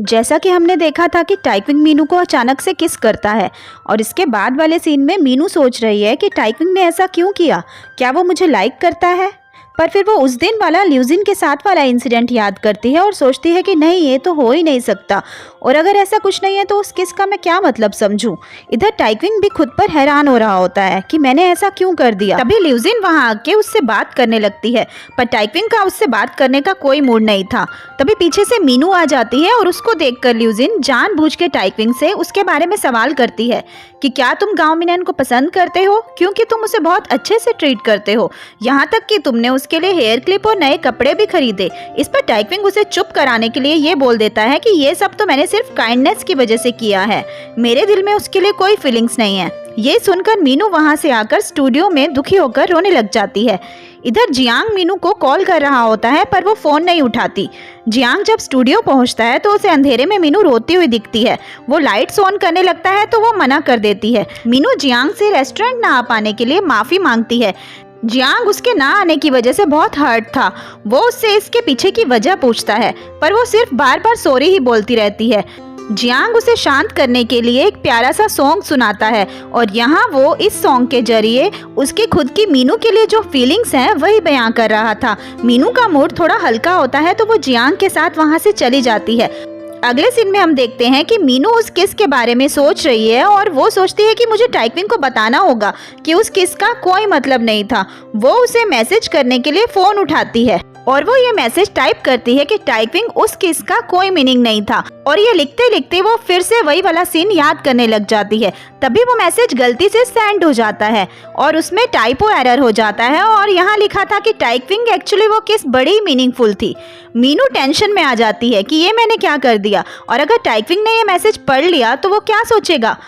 जैसा कि हमने देखा था कि टाइक्विंग मीनू को अचानक से किस करता है और इसके बाद वाले सीन में मीनू सोच रही है कि टाइक्विंग ने ऐसा क्यों किया, क्या वो मुझे लाइक करता है। पर फिर वो उस दिन वाला ल्यूजिन के साथ वाला इंसिडेंट याद करती है और सोचती है कि नहीं, ये तो हो ही नहीं सकता, और अगर ऐसा कुछ नहीं है तो उस किस का मैं क्या मतलब समझूं। इधर टाइक्विंग भी खुद पर हैरान हो रहा होता है कि मैंने ऐसा क्यों कर दिया। तभी ल्यूजिन वहां आके उससे बात करने लगती है, पर टाइक्विंग का उससे बात करने का कोई मूड नहीं था। तभी पीछे से मीनू आ जाती है और उसको देखकर ल्यूजिन जानबूझ के टाइक्विंग से उसके बारे में सवाल करती है कि क्या तुम गांव मिनन को पसंद करते हो, क्योंकि तुम उसे बहुत अच्छे से ट्रीट करते हो, यहाँ तक कि तुमने उसके लिए हेयर क्लिप और नए कपड़े भी खरीदे। इस पर टाइक्विंग उसे चुप कराने के लिए ये बोल देता है कि ये सब तो मैंने सिर्फ काइंडनेस की वजह से किया है, मेरे दिल में उसके लिए कोई फीलिंग्स नहीं है। ये सुनकर मीनू वहां से आकर स्टूडियो में दुखी होकर रोने लग जाती है। इधर जियांग मीनू को कॉल कर रहा होता है पर वो फोन नहीं उठाती। जियांग जब स्टूडियो पहुंचता है तो उसे अंधेरे में मीनू रोती हुई दिखती है। वो लाइट्स ऑन करने लगता है तो वो मना कर देती है। मीनू जियांग से रेस्टोरेंट ना आ पाने के लिए माफी मांगती है। जियांग उसके ना आने की वजह से बहुत हर्ट था। वो उससे इसके पीछे की वजह पूछता है पर वो सिर्फ बार बार सॉरी ही बोलती रहती है। जियांग उसे शांत करने के लिए एक प्यारा सा सॉन्ग सुनाता है और यहाँ वो इस सॉन्ग के जरिए उसकी खुद की मीनू के लिए जो फीलिंग्स हैं वही बयां कर रहा था। मीनू का मूड थोड़ा हल्का होता है तो वो जियांग के साथ वहाँ से चली जाती है। अगले सीन में हम देखते हैं कि मीनू उस किस के बारे में सोच रही है और वो सोचती है कि मुझे टाइक्विंग को बताना होगा कि उस किस का कोई मतलब नहीं था। वो उसे मैसेज करने के लिए फोन उठाती है और वो ये मैसेज टाइप करती है कि टाइक्विंग उस किस का कोई मीनिंग नहीं था, और ये लिखते लिखते वो फिर से वही वाला सीन याद करने लग जाती है। तभी वो मैसेज गलती से सेंड हो जाता है और उसमें टाइपो एरर हो जाता है और यहाँ लिखा था कि टाइक्विंग एक्चुअली वो किस बड़ी मीनिंगफुल थी। मीनू टेंशन में आ जाती है कि ये मैंने क्या कर दिया, और अगर टाइक्विंग ने ये मैसेज पढ़ लिया तो वो क्या सोचेगा।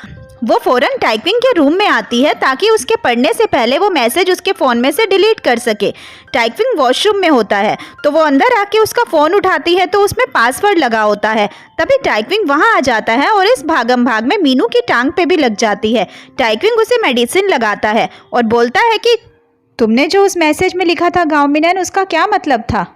वो फौरन टाइक्विंग के रूम में आती है ताकि उसके पढ़ने से पहले वो मैसेज उसके फ़ोन में से डिलीट कर सके। टाइक्विंग वॉशरूम में होता है तो वो अंदर आके उसका फ़ोन उठाती है तो उसमें पासवर्ड लगा होता है। तभी टाइक्विंग वहाँ आ जाता है और इस भागम भाग में मीनू की टांग पे भी लग जाती है। टाइक्विंग उसे मेडिसिन लगाता है और बोलता है कि तुमने जो उस मैसेज में लिखा था गाँव मिनन, उसका क्या मतलब था।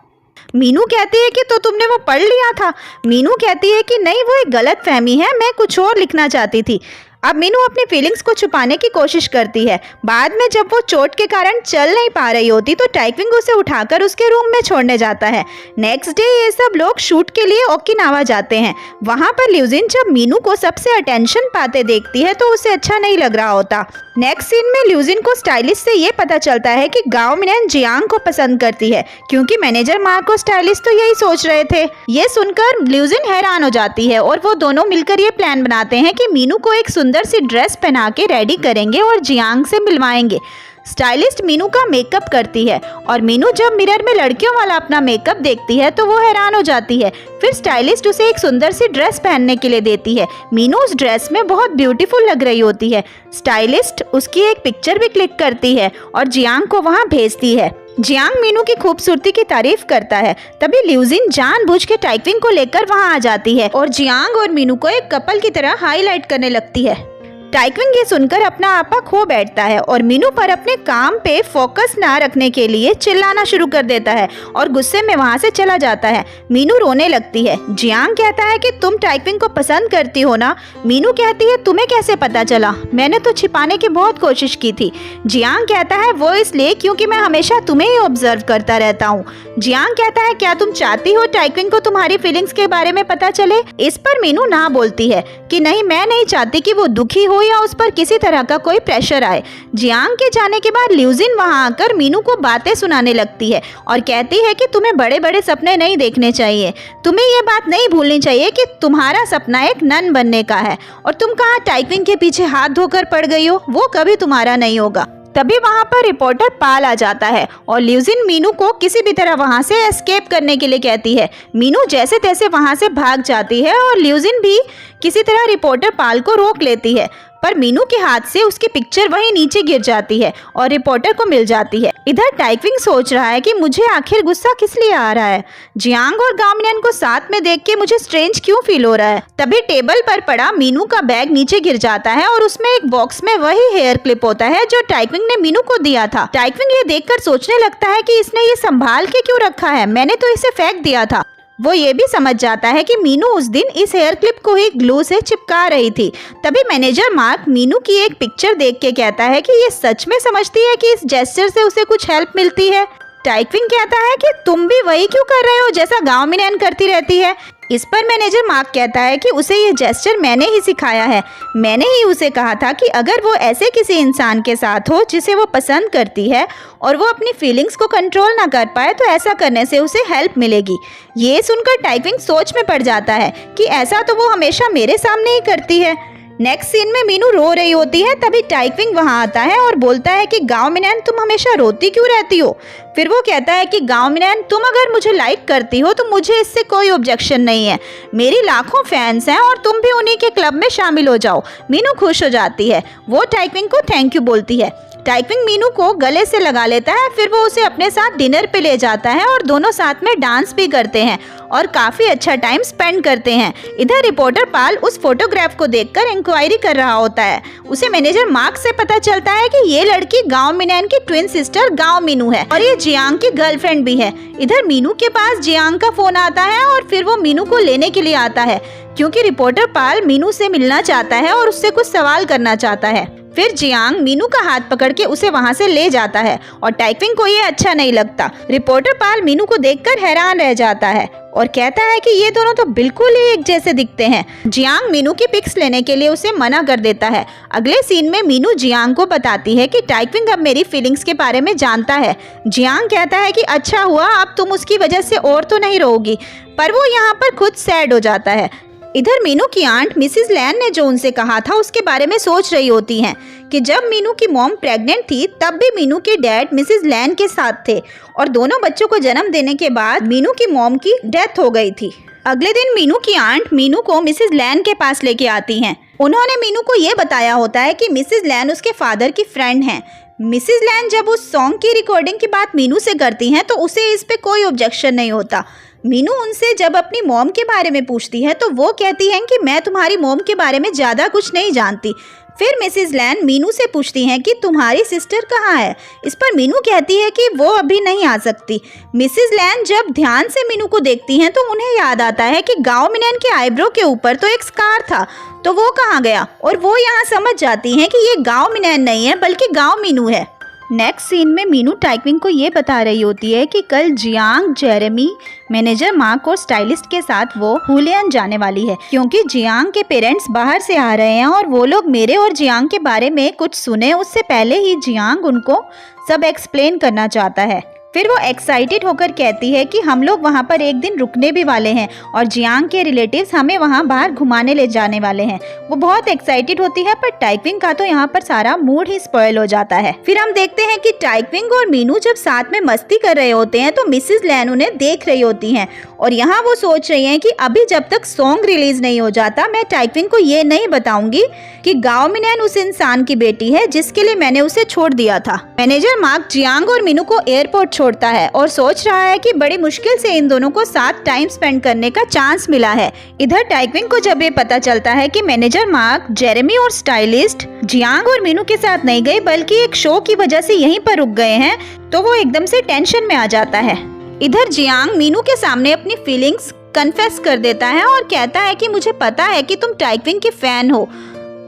मीनू कहती है कि तो तुमने वो पढ़ लिया था। मीनू कहती है कि नहीं, वो एक गलत फहमी है, मैं कुछ और लिखना चाहती थी। अब मीनू अपनी फीलिंग्स को छुपाने की कोशिश करती है। बाद में जब वो चोट के कारण चल नहीं पा रही होती तो टाइक्विंग उसे उठाकर उसके रूम में छोड़ने जाता है। नेक्स्ट डे ये सब लोग शूट के लिए ओकिनावा जाते हैं। वहाँ पर ल्यूजिन जब मीनू को सबसे अटेंशन पाते देखती है तो उसे अच्छा नहीं लग रहा होता। नेक्स्ट सीन में ल्यूजिन को स्टाइलिस्ट से ये पता चलता है कि गाओ मिनन जियांग को पसंद करती है, क्योंकि मैनेजर मार्को स्टाइलिस्ट तो यही सोच रहे थे। ये सुनकर ल्यूजिन हैरान हो जाती है और वो दोनों मिलकर ये प्लान बनाते हैं कि मीनू को एक सुंदर सी ड्रेस पहना के रेडी करेंगे और जियांग से मिलवाएंगे। स्टाइलिस्ट मीनू का मेकअप करती है और मीनू जब मिरर में लड़कियों वाला अपना मेकअप देखती है तो वो हैरान हो जाती है। फिर स्टाइलिस्ट उसे एक सुंदर सी ड्रेस पहनने के लिए देती है। मीनू उस ड्रेस में बहुत ब्यूटीफुल लग रही होती है। स्टाइलिस्ट उसकी एक पिक्चर भी क्लिक करती है और जियांग को वहां भेजती है। जियांग मीनू की खूबसूरती की तारीफ करता है। तभी ल्यूजिन जानबूझ के टाइक्विंग को लेकर वहां आ जाती है और जियांग और मीनू को एक कपल की तरह हाईलाइट करने लगती है। टाइक्विंग ये सुनकर अपना आपा खो बैठता है और मीनू पर अपने काम पे फोकस ना रखने के लिए चिल्लाना शुरू कर देता है और गुस्से में वहां से चला जाता है। मीनू रोने लगती है। जियांग कहता है कि तुम टाइक्विंग को पसंद करती हो ना। मीनू कहती है तुम्हें कैसे पता चला, मैंने तो छिपाने की बहुत कोशिश की थी। जियांग कहता है वो इसलिए क्योंकि मैं हमेशा तुम्हें ही ऑब्जर्व करता रहता हूँ। जियांग कहता है क्या तुम चाहती हो टाइक्विंग को तुम्हारी फीलिंग्स के बारे में पता चले। इस पर मीनू ना बोलती है कि नहीं, मैं नहीं चाहती कि वो दुखी हो या उस पर किसी तरह का कोई प्रेशर आए। जियांग के जाने के बाद ल्यूजिन वहां आकर मीनू को बातें सुनाने लगती है और कहती है कि तुम्हें बड़े बड़े सपने नहीं देखने चाहिए, तुम्हें ये बात नहीं भूलनी चाहिए कि तुम्हारा सपना एक नन बनने का है, और तुम कहाँ टाइक्विंग के पीछे हाथ धोकर पड़ गई हो, वो कभी तुम्हारा नहीं होगा। तभी वहां पर रिपोर्टर पाल आ जाता है और ल्यूजिन मीनू को किसी भी तरह वहां से एस्केप करने के लिए कहती है। मीनू जैसे तैसे वहां से भाग जाती है और ल्यूजिन भी किसी तरह रिपोर्टर पाल को रोक लेती है, पर मीनू के हाथ से उसकी पिक्चर वहीं नीचे गिर जाती है और रिपोर्टर को मिल जाती है। इधर टाइक्विंग सोच रहा है कि मुझे आखिर गुस्सा किस लिए आ रहा है, जियांग और गाओ मिनन को साथ में देख के मुझे स्ट्रेंज क्यों फील हो रहा है। तभी टेबल पर पड़ा मीनू का बैग नीचे गिर जाता है और उसमें एक बॉक्स में वही हेयर क्लिप होता है जो टाइक्विंग ने मीनू को दिया था। टाइक्विंग ये देखकर सोचने लगता है कि इसने ये संभाल के क्यों रखा है, मैंने तो इसे फेंक दिया था। वो ये भी समझ जाता है कि मीनू उस दिन इस हेयर क्लिप को ही ग्लू से चिपका रही थी। तभी मैनेजर मार्क मीनू की एक पिक्चर देख के कहता है कि ये सच में समझती है कि इस जेस्चर से उसे कुछ हेल्प मिलती है। टाइक्विंग कहता है कि तुम भी वही क्यों कर रहे हो जैसा गांव में नैन करती रहती है। इस पर मैनेजर मार्क कहता है कि उसे ये जेस्चर मैंने ही सिखाया है। मैंने ही उसे कहा था कि अगर वो ऐसे किसी इंसान के साथ हो जिसे वो पसंद करती है और वो अपनी फीलिंग्स को कंट्रोल ना कर पाए तो ऐसा करने से उसे हेल्प मिलेगी। ये सुनकर टाइक्विंग सोच में पड़ जाता है कि ऐसा तो वो हमेशा मेरे सामने ही करती है। नेक्स्ट सीन में मीनू रो रही होती है। तभी टाइक्विंग वहां आता है और बोलता है कि गांव में नैन तुम हमेशा रोती क्यों रहती हो। फिर वो कहता है कि गांव में नैन तुम अगर मुझे लाइक करती हो तो मुझे इससे कोई ऑब्जेक्शन नहीं है। मेरी लाखों फैंस हैं और तुम भी उन्हीं के क्लब में शामिल हो जाओ। मीनू खुश हो जाती है। वो टाइक्विंग को थैंक यू बोलती है। टाइक्विंग मीनू को गले से लगा लेता है। फिर वो उसे अपने साथ डिनर पे ले जाता है और दोनों साथ में डांस भी करते हैं और काफी अच्छा टाइम स्पेंड करते हैं। इधर रिपोर्टर पाल उस फोटोग्राफ को देखकर इंक्वायरी कर रहा होता है। उसे मैनेजर मार्क से पता चलता है कि ये लड़की गांव मिनैन की ट्विन सिस्टर गांव मीनू है और ये जियांग की गर्लफ्रेंड भी है। इधर मीनू के पास जियांग का फोन आता है और फिर वो मीनू को लेने के लिए आता है क्योंकि रिपोर्टर पाल मीनू से मिलना चाहता है और उससे कुछ सवाल करना चाहता है। फिर जियांग मीनू का हाथ पकड़ के उसे वहां से ले जाता है और टाइक्विंग को ये अच्छा नहीं लगता। रिपोर्टर पाल मीनू को देखकर हैरान रह जाता है और कहता है कि ये दोनों तो बिल्कुल ही एक जैसे दिखते हैं। जियांग मीनू की पिक्स लेने के लिए उसे मना कर देता है। अगले सीन में मीनू जियांग को बताती है कि टाइक्विंग अब मेरी फीलिंग्स के बारे में जानता है। जियांग कहता है कि अच्छा हुआ, अब तुम उसकी वजह से और तो नहीं रोओगी, पर वो यहाँ पर खुद सैड हो जाता है। इधर मीनू की आंट मिसिज लैन ने जो उनसे कहा था उसके बारे में सोच रही होती हैं कि जब मीनू की मॉम प्रेग्नेंट थी तब भी मीनू के डैड मिसिज लैन के साथ थे और दोनों बच्चों को जन्म देने के बाद मीनू की मॉम की डेथ हो गई थी। अगले दिन मीनू की आंट मीनू को मिसिज लैन के पास लेके आती हैं। उन्होंने मीनू को ये बताया होता है कि मिसिज लैन उसके फादर की फ्रेंड हैं। मिसिज लैन जब उस सॉन्ग की रिकॉर्डिंग की बात मीनू से करती हैं तो उसे इस पे कोई ऑब्जेक्शन नहीं होता। मीनू उनसे जब अपनी मॉम के बारे में पूछती है तो वो कहती हैं कि मैं तुम्हारी मॉम के बारे में ज़्यादा कुछ नहीं जानती। फिर मिसिज लैन मीनू से पूछती हैं कि तुम्हारी सिस्टर कहाँ है। इस पर मीनू कहती है कि वो अभी नहीं आ सकती। मिसिज लैन जब ध्यान से मीनू को देखती हैं तो उन्हें याद आता है कि गांव मिनैन के आईब्रो के ऊपर तो एक स्कार था, तो वो कहाँ गया, और वो यहाँ समझ जाती हैं कि ये गांव मिनैन नहीं है बल्कि गांव मीनू है। नेक्स्ट सीन में मीनू टाइक्विंग को ये बता रही होती है कि कल जियांग, जेरेमी, मैनेजर मार्क और स्टाइलिस्ट के साथ वो हुलियन जाने वाली है क्योंकि जियांग के पेरेंट्स बाहर से आ रहे हैं और वो लोग मेरे और जियांग के बारे में कुछ सुने उससे पहले ही जियांग उनको सब एक्सप्लेन करना चाहता है। फिर वो एक्साइटेड होकर कहती है कि हम लोग वहाँ पर एक दिन रुकने भी वाले हैं और जियांग के रिलेटिव्स हमें वहाँ बाहर घुमाने ले जाने वाले हैं। वो बहुत एक्साइटेड होती है पर टाइक्विंग का तो यहाँ पर सारा मूड ही स्पॉइल हो जाता है। फिर हम देखते हैं कि टाइक्विंग और मीनू जब साथ में मस्ती कर रहे होते हैं तो मिसिज लैन उन्हें देख रही होती हैं और यहाँ वो सोच रही हैं कि अभी जब तक सॉन्ग रिलीज नहीं हो जाता मैं टाइक्विंग को ये नहीं बताऊंगी कि गांव मिनैन उस इंसान की बेटी है जिसके लिए मैंने उसे छोड़ दिया था। मैनेजर मार्क जियांग और मीनू को एयरपोर्ट छोड़ता है और सोच रहा है कि बड़ी मुश्किल से इन दोनों को साथ टाइम स्पेंड करने का चांस मिला है। इधर टाइक्विंग को जब ये पता चलता है कि मैनेजर मार्क, जेरेमी और स्टाइलिस्ट जियांग और मीनू के साथ नहीं गए बल्कि एक शो की वजह से यहीं पर रुक गए हैं तो वो एकदम से टेंशन में आ जाता है। इधर जियांग मीनू के सामने अपनी फीलिंग्स कन्फेस कर देता है और कहता है कि मुझे पता है कि तुम टाइक्विंग के फैन हो,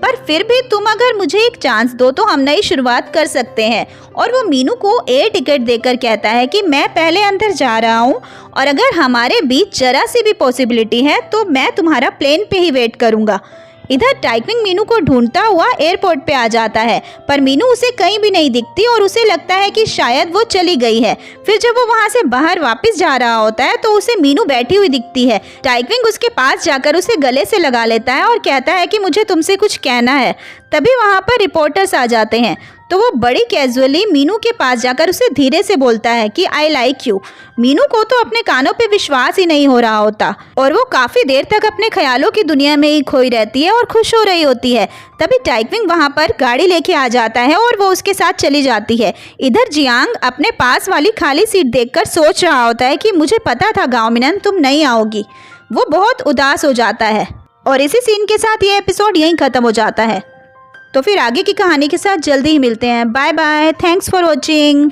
पर फिर भी तुम अगर मुझे एक चांस दो तो हम नई शुरुआत कर सकते हैं। और वो मीनू को एयर टिकट देकर कहता है कि मैं पहले अंदर जा रहा हूँ और अगर हमारे बीच जरा सी भी पॉसिबिलिटी है तो मैं तुम्हारा प्लेन पे ही वेट करूँगा। इधर टाइक्विंग मीनू को ढूंढता हुआ एयरपोर्ट पे आ जाता है पर मीनू उसे कहीं भी नहीं दिखती और उसे लगता है कि शायद वो चली गई है। फिर जब वो वहां से बाहर वापस जा रहा होता है तो उसे मीनू बैठी हुई दिखती है। टाइक्विंग उसके पास जाकर उसे गले से लगा लेता है और कहता है कि मुझे तुमसे कुछ कहना है। तभी वहां पर रिपोर्टर्स आ जाते हैं तो वो बड़ी कैजुअली मीनू के पास जाकर उसे धीरे से बोलता है कि आई लाइक यू। मीनू को तो अपने कानों पे विश्वास ही नहीं हो रहा होता और वो काफी देर तक अपने ख्यालों की दुनिया में ही खोई रहती है और खुश हो रही होती है। तभी टाइक्विंग वहां पर गाड़ी लेके आ जाता है और वो उसके साथ चली जाती है। इधर जियांग अपने पास वाली खाली सीट देखकर सोच रहा होता है कि मुझे पता था गांव मिनैन तुम नहीं आओगी। वो बहुत उदास हो जाता है और इसी सीन के साथ ये एपिसोड यहीं खत्म हो जाता है। तो फिर आगे की कहानी के साथ जल्दी ही मिलते हैं। Bye bye, thanks for watching.